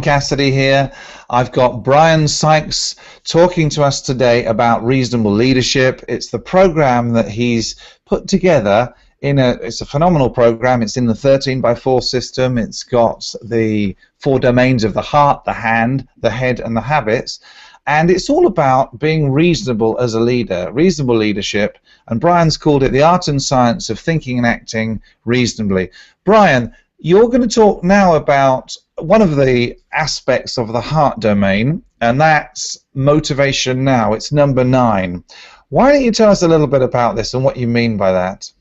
Cassidy here. I've got Bryan Sykes talking to us today about reasonable leadership. It's the program that he's put together it's a phenomenal program. It's in the 13 by 4 system. It's got the 4 domains of the heart, the hand, the head, and the habits. And it's all about being reasonable as a leader, reasonable leadership. And Bryan's called it the art and science of thinking and acting reasonably. Bryan, you're going to talk now about one of the aspects of the heart domain, and that's motivation now. It's number 9. Why don't you tell us a little bit about this and what you mean by that?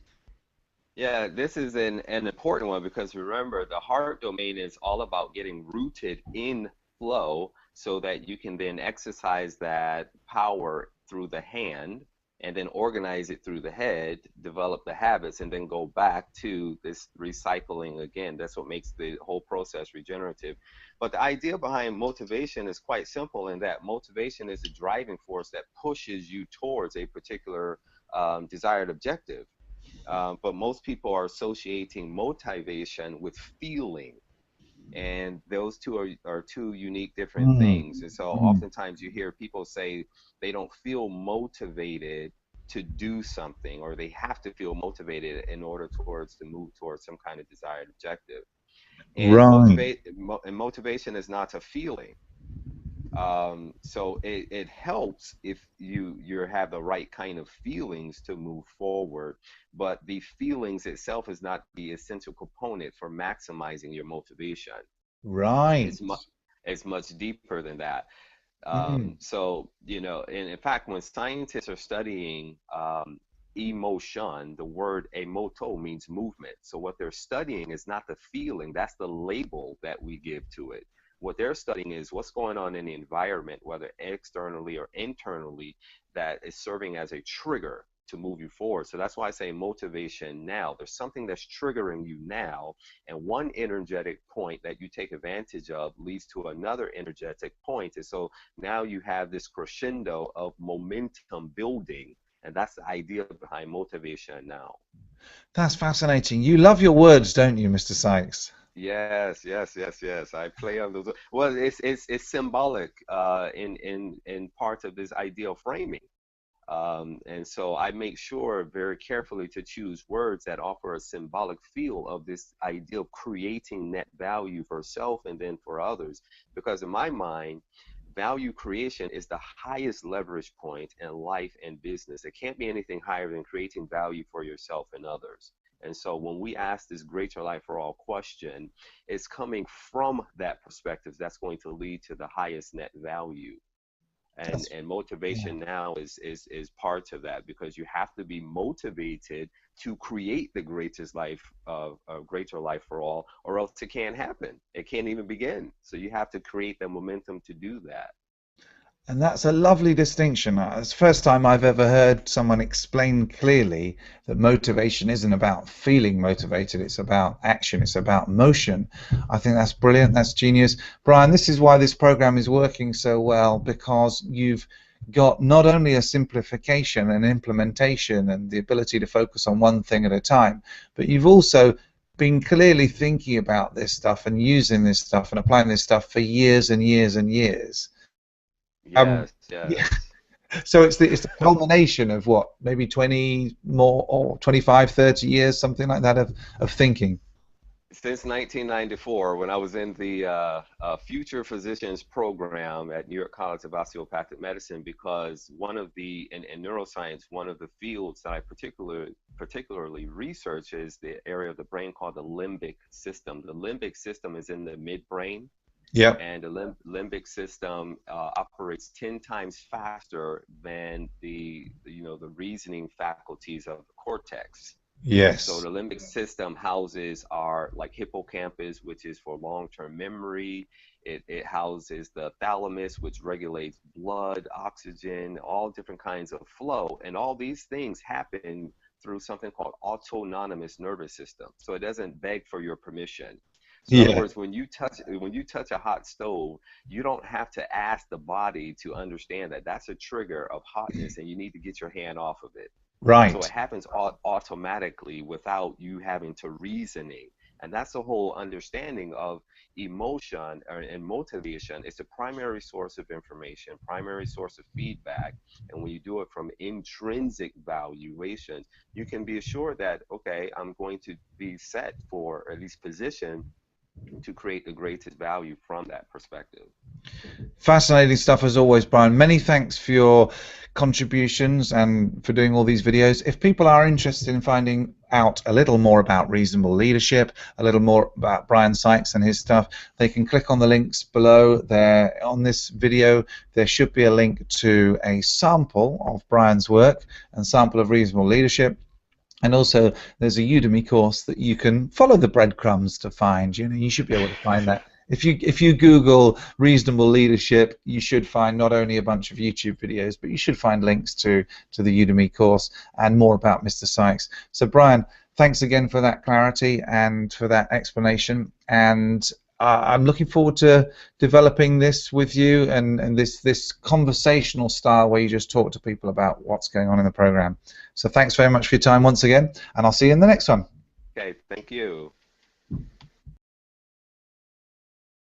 Yeah, this is an important one because remember, the heart domain is all about getting rooted in flow so that you can then exercise that power through the hand and then organize it through the head, develop the habits, and then go back to this recycling again. That's what makes the whole process regenerative. But the idea behind motivation is quite simple in that motivation is the driving force that pushes you towards a particular desired objective. But most people are associating motivation with feeling, and those two are two unique different Mm, things. And so mm. oftentimes you hear people say they don't feel motivated to do something, or they have to feel motivated in order towards to move towards some kind of desired objective. And Right. motivation is not a feeling. So it helps if you have the right kind of feelings to move forward, but the feelings itself is not the essential component for maximizing your motivation. Right. It's much it's much deeper than that. Mm. So and in fact, when scientists are studying emotion, the word emoto means movement. So what they're studying is not the feeling, that's the label that we give to it. What they're studying is what's going on in the environment, whether externally or internally, that is serving as a trigger to move you forward. So that's why I say motivation now. There's something that's triggering you now, and one energetic point that you take advantage of leads to another energetic point. And so now you have this crescendo of momentum building, and that's the idea behind motivation now. That's fascinating. You love your words, don't you, Mr. Sykes? Yes, yes, yes, yes. I play on those. Well, it's symbolic in part of this ideal framing. And so I make sure very carefully to choose words that offer a symbolic feel of this idea of creating net value for self and then for others. Because in my mind, value creation is the highest leverage point in life and business. It can't be anything higher than creating value for yourself and others. And so when we ask this greater life for all question, it's coming from that perspective that's going to lead to the highest net value. and That's, and yeah. motivation now is part of that, because you have to be motivated to create the greatest life of greater life for all, or else it can't happen. It can't even begin. So you have to create the momentum to do that. And that's a lovely distinction. It's the first time I've ever heard someone explain clearly that motivation isn't about feeling motivated, it's about action, it's about motion. I think that's brilliant, that's genius. Bryan, this is why this program is working so well, because you've got not only a simplification and implementation and the ability to focus on one thing at a time, but you've also been clearly thinking about this stuff and using this stuff and applying this stuff for years and years and years. Um, Yes, yeah. yes. So it's the culmination of what, maybe 20 more or 25, 30 years, something like that of thinking. Since 1994, when I was in the Future Physicians program at New York College of Osteopathic Medicine, because one of the in neuroscience, one of the fields that I particularly research is the area of the brain called the limbic system. The limbic system is in the midbrain, Yep. and the limbic system operates 10 times faster than the reasoning faculties of the cortex. So Yes. the limbic system houses our like hippocampus, which is for long-term memory. It houses the thalamus, which regulates blood, oxygen, all different kinds of flow. And all these things happen through something called autonomous nervous system. So it doesn't beg for your permission. So in other Yeah. words, when you touch a hot stove, you don't have to ask the body to understand that that's a trigger of hotness and you need to get your hand off of it. So it Right. happens automatically without you having to reasoning. And that's the whole understanding of emotion and motivation. It's a primary source of information, primary source of feedback. And when you do it from intrinsic valuations, you can be assured that, okay, I'm going to be set for, or at least positioned to create the greatest value from that perspective. Fascinating stuff as always, Bryan. Many thanks for your contributions and for doing all these videos. If people are interested in finding out a little more about reasonable leadership, a little more about Bryan Sykes and his stuff, they can click on the links below. There on this video there should be a link to a sample of Bryan's work and sample of reasonable leadership. And also, there's a Udemy course that you can follow the breadcrumbs to find. You know, you should be able to find that. If you Google reasonable leadership, you should find not only a bunch of YouTube videos, but you should find links to the Udemy course and more about Mr. Sykes. So, Bryan, thanks again for that clarity and for that explanation. And I'm looking forward to developing this with you and this conversational style where you just talk to people about what's going on in the program. So thanks very much for your time once again, and I'll see you in the next one. Okay, thank you.